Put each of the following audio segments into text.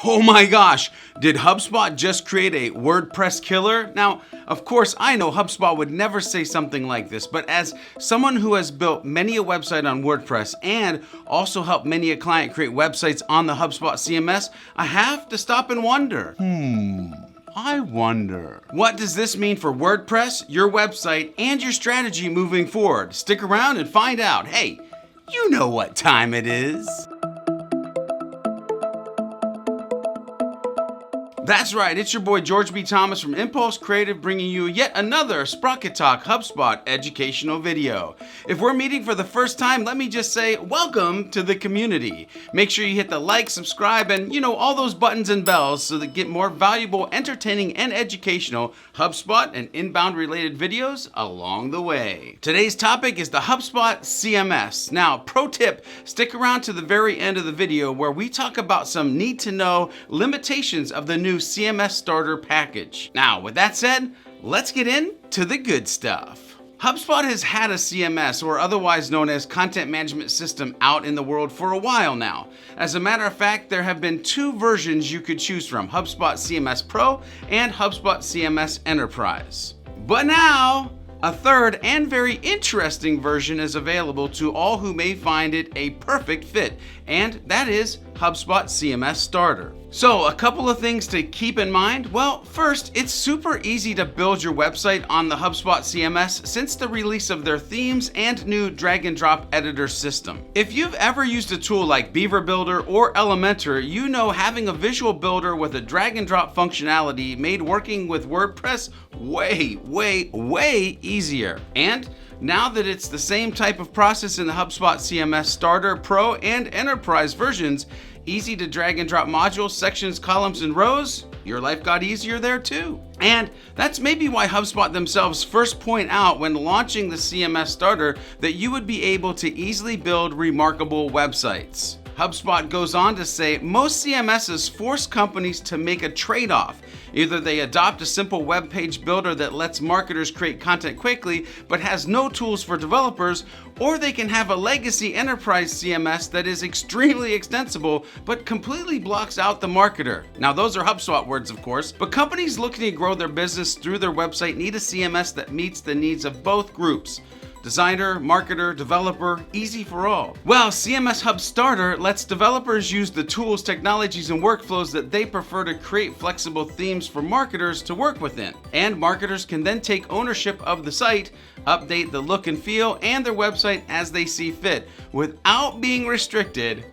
Oh my gosh, did HubSpot just create a WordPress killer? Now, of course, I know HubSpot would never say something like this, but as someone who has built many a website on WordPress and also helped many a client create websites on the HubSpot CMS, I have to stop and wonder. I wonder. What does this mean for WordPress, your website, and your strategy moving forward? Stick around and find out. Hey, you know what time it is. That's right, it's your boy George B. Thomas from Impulse Creative bringing you yet another Sprocket Talk HubSpot educational video. If we're meeting for the first time, let me just say welcome to the community. Make sure you hit the like, subscribe, and all those buttons and bells so that get more valuable, entertaining, and educational HubSpot and inbound related videos along the way. Today's topic is the HubSpot CMS. Now, pro tip, stick around to the very end of the video where we talk about some need to know limitations of the new CMS Starter package. Now, with that said, let's get into the good stuff. HubSpot has had a CMS, or otherwise known as content management system, out in the world for a while now. As a matter of fact, there have been two versions you could choose from, HubSpot CMS Pro and HubSpot CMS Enterprise. But now, a third and very interesting version is available to all who may find it a perfect fit, and that is HubSpot CMS Starter. So, a couple of things to keep in mind. Well, first, it's super easy to build your website on the HubSpot CMS since the release of their themes and new drag and drop editor system. If you've ever used a tool like Beaver Builder or Elementor, you know having a visual builder with a drag and drop functionality made working with WordPress way easier. And now that it's the same type of process in the HubSpot CMS Starter, Pro, and Enterprise versions, easy to drag and drop modules, sections, columns, and rows, your life got easier there too. And that's maybe why HubSpot themselves first point out when launching the CMS Starter that you would be able to easily build remarkable websites. HubSpot goes on to say most CMSs force companies to make a trade-off. Either they adopt a simple web page builder that lets marketers create content quickly but has no tools for developers, or they can have a legacy enterprise CMS that is extremely extensible but completely blocks out the marketer. Now those are HubSpot words, of course, but companies looking to grow their business through their website need a CMS that meets the needs of both groups. Designer, marketer, developer, easy for all. Well, CMS Hub Starter lets developers use the tools, technologies, and workflows that they prefer to create flexible themes for marketers to work within. And marketers can then take ownership of the site, update the look and feel, and their website as they see fit, without being restricted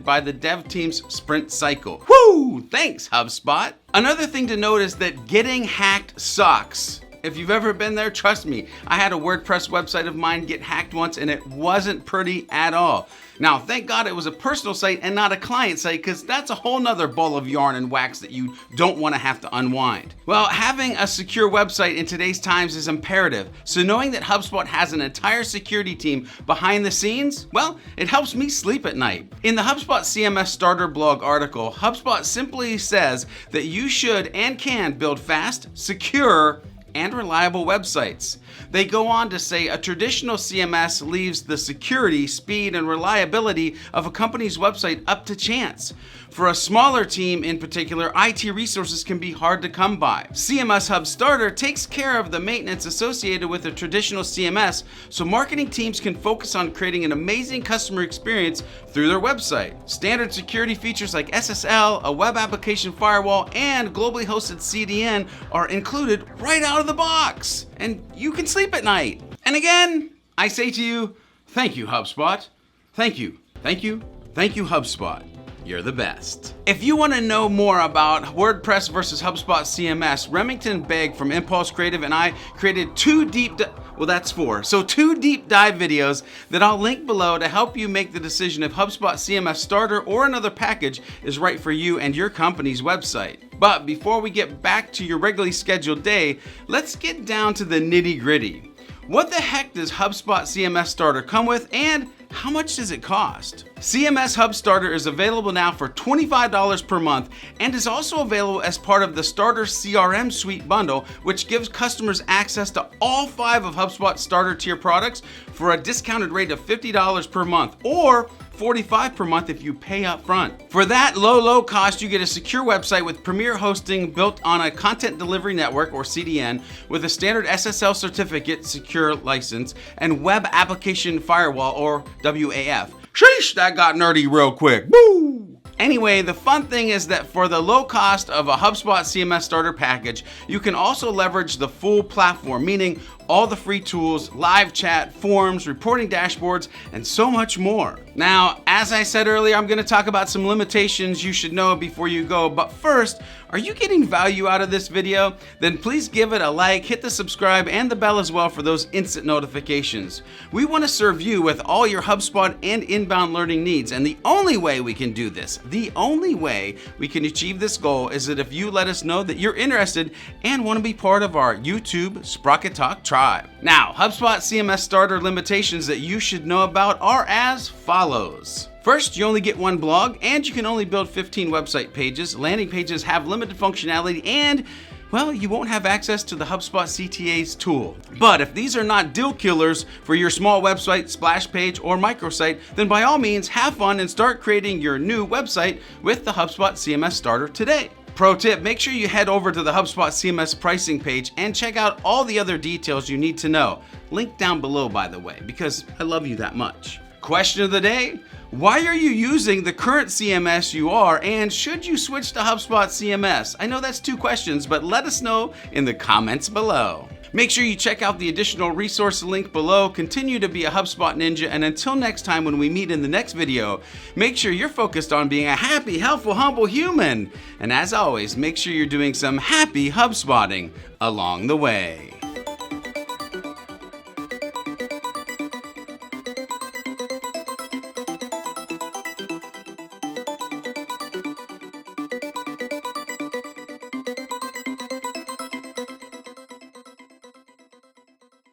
by the dev team's sprint cycle. Woo! Thanks, HubSpot. Another thing to note is that getting hacked sucks. If you've ever been there, trust me, I had a WordPress website of mine get hacked once and it wasn't pretty at all. Now, thank God it was a personal site and not a client site, because that's a whole nother ball of yarn and wax that you don't want to have to unwind. Well, having a secure website in today's times is imperative, so knowing that HubSpot has an entire security team behind the scenes, well, it helps me sleep at night. In the HubSpot CMS Starter blog article, HubSpot simply says that you should and can build fast, secure, and reliable websites. They go on to say a traditional CMS leaves the security, speed, and reliability of a company's website up to chance. For a smaller team in particular, IT resources can be hard to come by. CMS Hub Starter takes care of the maintenance associated with a traditional CMS, so marketing teams can focus on creating an amazing customer experience through their website. Standard security features like SSL, a web application firewall, and globally hosted CDN are included right out of the box, and you can sleep at night. And again, I say to you, thank you, HubSpot. Thank you, HubSpot. You're the best. If you want to know more about WordPress versus HubSpot CMS, Remington Begg from Impulse Creative and I created two deep dive videos that I'll link below to help you make the decision if HubSpot CMS Starter or another package is right for you and your company's website. But before we get back to your regularly scheduled day, let's get down to the nitty-gritty. What the heck does HubSpot CMS Starter come with, and how much does it cost? CMS Hub Starter is available now for $25 per month and is also available as part of the Starter CRM Suite bundle, which gives customers access to all 5 of HubSpot's Starter tier products for a discounted rate of $50 per month or $45 per month if you pay up front. For that low cost, you get a secure website with premier hosting built on a content delivery network, or CDN, with a standard SSL certificate secure license and web application firewall, or WAF. Sheesh, that got nerdy real quick. Woo! Anyway, the fun thing is that for the low cost of a HubSpot CMS Starter package, you can also leverage the full platform, meaning all the free tools, live chat, forms, reporting dashboards, and so much more. Now, as I said earlier, I'm going to talk about some limitations you should know before you go. But first, are you getting value out of this video? Then please give it a like, hit the subscribe, and the bell as well for those instant notifications. We want to serve you with all your HubSpot and inbound learning needs. And the only way we can do this, the only way we can achieve this goal, is that if you let us know that you're interested and want to be part of our YouTube Sprocket Talk tribe. Now, HubSpot CMS Starter limitations that you should know about are as follows. First, you only get one blog, and you can only build 15 website pages. Landing pages have limited functionality, and well, you won't have access to the HubSpot CTA's tool. But if these are not deal killers for your small website, splash page, or microsite, then by all means, have fun and start creating your new website with the HubSpot CMS Starter today. Pro tip, make sure you head over to the HubSpot CMS pricing page and check out all the other details you need to know. Link down below, by the way, because I love you that much. Question of the day: why are you using the current CMS you are, and should you switch to HubSpot CMS? I know that's two questions, but let us know in the comments below. Make sure you check out the additional resource link below. Continue to be a HubSpot ninja, and until next time when we meet in the next video, make sure you're focused on being a happy, helpful, humble human. And as always, make sure you're doing some happy HubSpotting along the way.